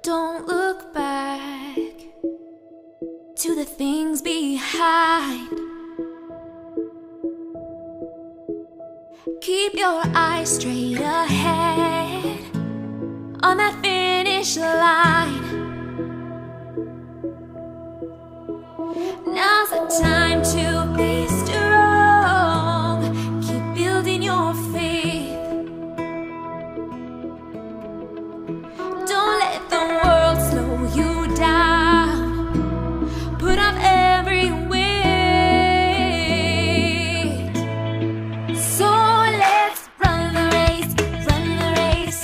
Don't look back to the things behind. Keep your eyes straight ahead on that finish line. Now's the time to be strong. Keep building your faith. Don't let the world slow you down. Put off every weight. So let's run the race, run the race.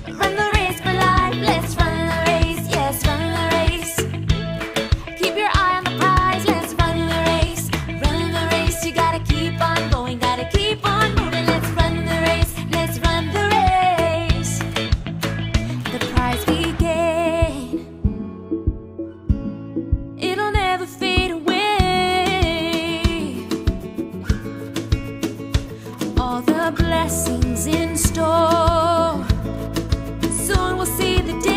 Run the race for life, let's run the race, yes, run the race. Keep your eye on the prize, let's run the race. Run the race, you gotta keep on going, gotta keep on moving. Let's run the race, let's run the race. The prize we gain, it'll never fade away. All the blessings in store, soon we'll see the day.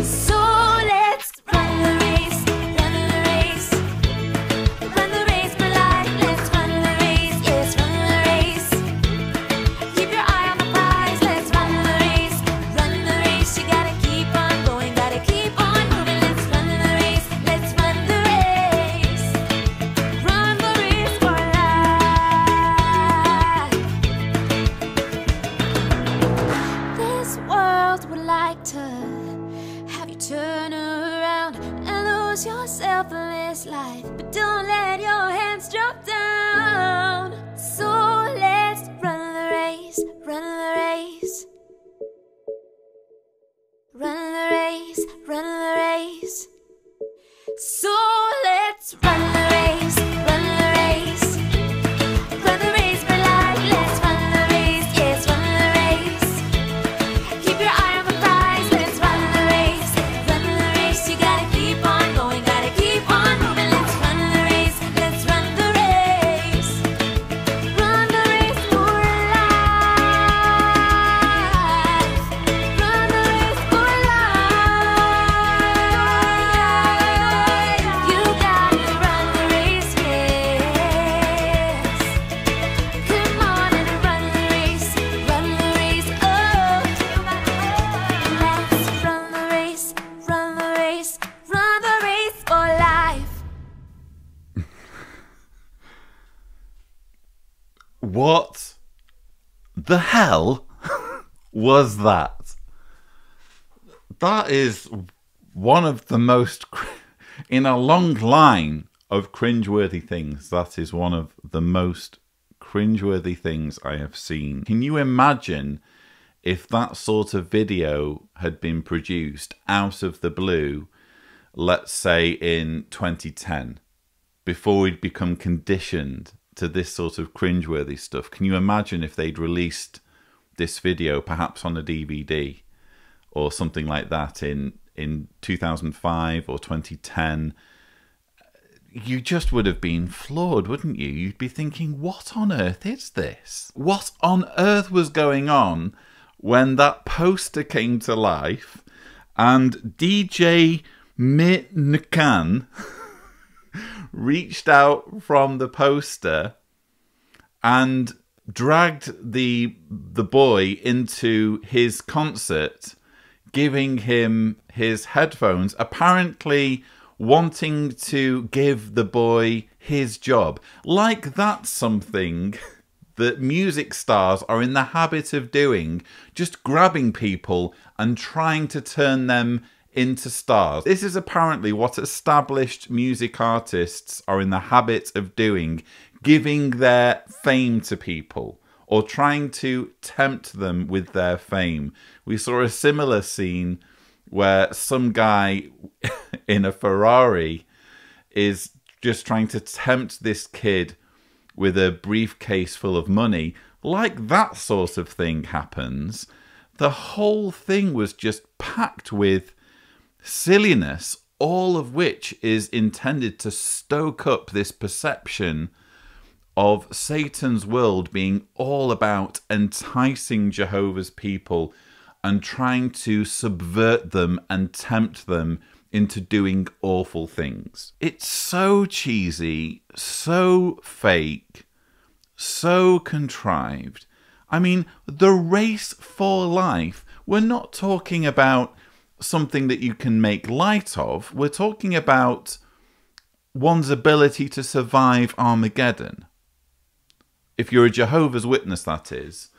So let's run the race, run the race. Run the race for life, let's run the race, yes, run the race. Keep your eye on the prize, let's run the race. Run the race, you gotta keep on going, gotta keep on moving. Let's run the race, let's run the race. Run the race for life. This world would like to have you turn around and lose yourself in this life, but don't let your hands drop down. So let's run the race, run the race. Run the race, run the race. So let's run the race, run the race. Run the race for life, let's run the race, yes, run the race. Keep your eye on the prize, let's run the race. Run the race, you gotta keep on going, gotta keep on moving. Let's run the race, let's run the race. Run the race for life. Run the race for life. You gotta run the race, yes. Come on and run the race, run the race, oh. Let's run the race, run the race, run the race for life. What the hell was that? That is one of the most, in a long line of cringeworthy things, that is one of the most cringeworthy things I have seen. Can you imagine if that sort of video had been produced out of the blue, let's say in 2010, before we'd become conditioned to this sort of cringeworthy stuff? Can you imagine if they'd released this video perhaps on a DVD or something like that in 2005 or 2010? You just would have been floored, wouldn't you? You'd be thinking, what on earth is this? What on earth was going on when that poster came to life and DJ Mitnkan reached out from the poster and dragged the boy into his concert, giving him his headphones, apparently wanting to give the boy his job. Like that's something that music stars are in the habit of doing, just grabbing people and trying to turn them into stars. This is apparently what established music artists are in the habit of doing, giving their fame to people or trying to tempt them with their fame. We saw a similar scene where some guy in a Ferrari is just trying to tempt this kid with a briefcase full of money. Like that sort of thing happens. The whole thing was just packed with silliness, all of which is intended to stoke up this perception of Satan's world being all about enticing Jehovah's people and trying to subvert them and tempt them into doing awful things. It's so cheesy, so fake, so contrived. I mean, the race for life, we're not talking about something that you can make light of. We're talking about one's ability to survive Armageddon. If you're a Jehovah's Witness, that is.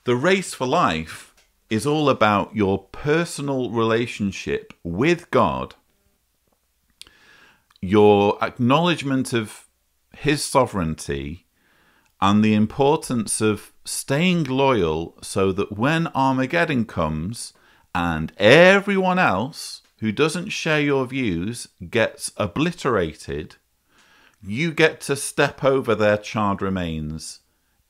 The race for life is all about your personal relationship with God, your acknowledgement of his sovereignty, and the importance of staying loyal so that when Armageddon comes and everyone else who doesn't share your views gets obliterated, you get to step over their charred remains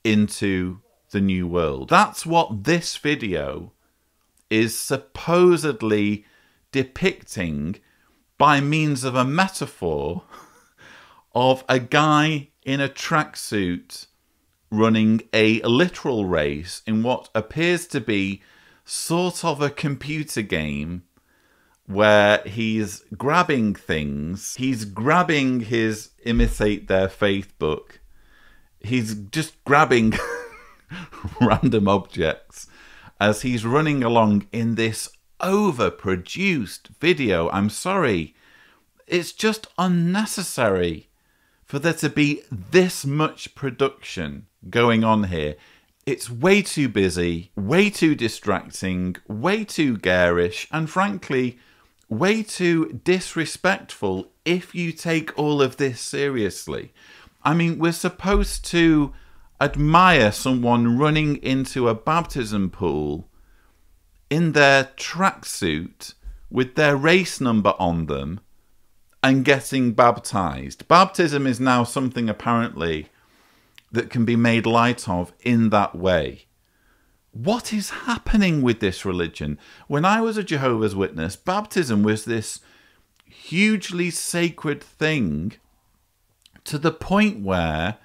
into the new world. That's what this video is supposedly depicting by means of a metaphor of a guy in a tracksuit running a literal race in what appears to be sort of a computer game where he's grabbing things. He's grabbing his Imitate Their Faith book. He's just grabbing random objects as he's running along in this overproduced video. I'm sorry. It's just unnecessary for there to be this much production going on here. It's way too busy, way too distracting, way too garish, and frankly, way too disrespectful if you take all of this seriously. I mean, we're supposed to admire someone running into a baptism pool in their tracksuit with their race number on them and getting baptized. Baptism is now something apparently that can be made light of in that way. What is happening with this religion? When I was a Jehovah's Witness, baptism was this hugely sacred thing to the point where,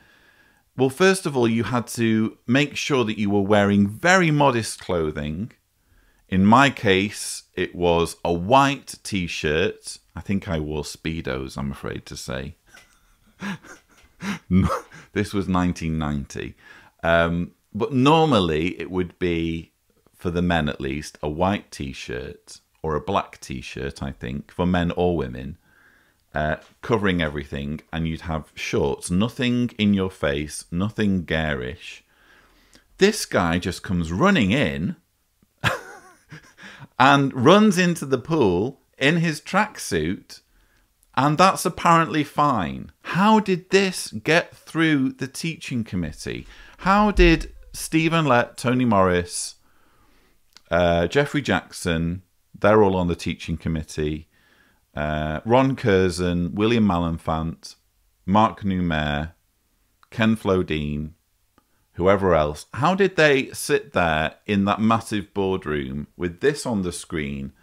well, first of all, you had to make sure that you were wearing very modest clothing. In my case, it was a white t-shirt. I think I wore Speedos, I'm afraid to say. This was 1990. But normally it would be, for the men at least, a white t-shirt or a black t-shirt, I think, for men or women, covering everything, and you'd have shorts, nothing in your face, nothing garish. This guy just comes running in and runs into the pool in his tracksuit, and that's apparently fine. How did this get through the teaching committee? How did Stephen Lett, Tony Morris, Jeffrey Jackson, they're all on the teaching committee, Ron Curzon, William Malenfant, Mark Newmair, Ken Flodine, whoever else, how did they sit there in that massive boardroom with this on the screen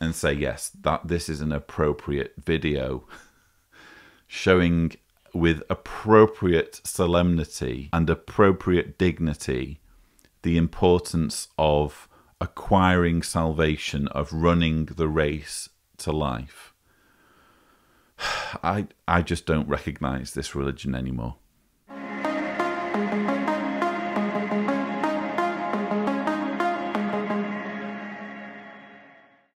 and say, yes, that this is an appropriate video showing with appropriate solemnity and appropriate dignity the importance of acquiring salvation, of running the race to life? I just don't recognize this religion anymore.